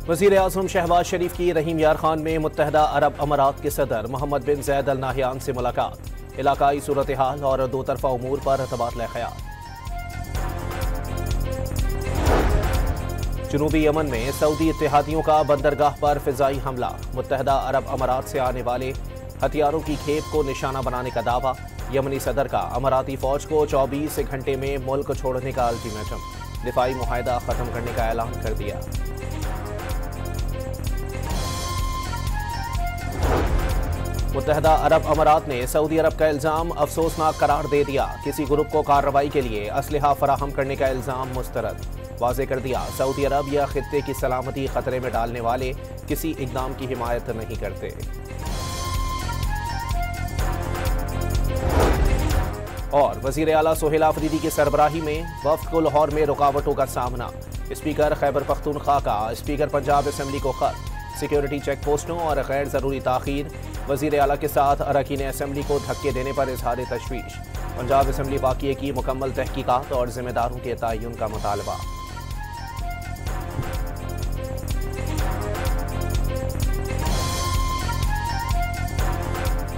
वज़ीर आज़म शहबाज शरीफ की रहीम यार खान में मुत्तहदा अरब अमारात के सदर मोहम्मद बिन ज़ैद अल नाहयान से मुलाकात। इलाकाई सूरत हाल और दो तरफा उमूर पर तबादला ख्याल। जनूबी यमन में सऊदी इत्तेहादियों का बंदरगाह पर फिजाई हमला। मुत्तहदा अरब अमारात से आने वाले हथियारों की खेप को निशाना बनाने का दावा। यमनी सदर का अमाराती फौज को 24 घंटे में मुल्क छोड़ने का अल्टीमेटम। दिफाई मुआहदा खत्म करने का ऐलान कर दिया। मुत्तहदा अरब अमारात ने सऊदी अरब का इल्जाम अफसोसनाक करार दे दिया। किसी ग्रुप को कार्रवाई के लिए असलहा फराहम करने का इल्जाम मुस्तरद। वाज़ेह कर दिया, सऊदी अरब या खित्ते की सलामती खतरे में डालने वाले किसी इक़दाम की हिमायत नहीं करते। और वज़ीर आला सोहेल आफरीदी की सरबराही में वफ़द को लाहौर में रुकावटों का सामना। स्पीकर खैबर पख्तूनख्वा का स्पीकर पंजाब असम्बली को खत। सिक्योरिटी चेक पोस्टों और गैर ज़रूरी ताख़ीर। वज़ीर आला के साथ अरकान असम्बली को धक्के देने पर इजहार तशवीश। पंजाब असम्बली बाकिए की मुकम्मल तहकीकात और ज़िम्मेदारों के तयन का मुतालबा।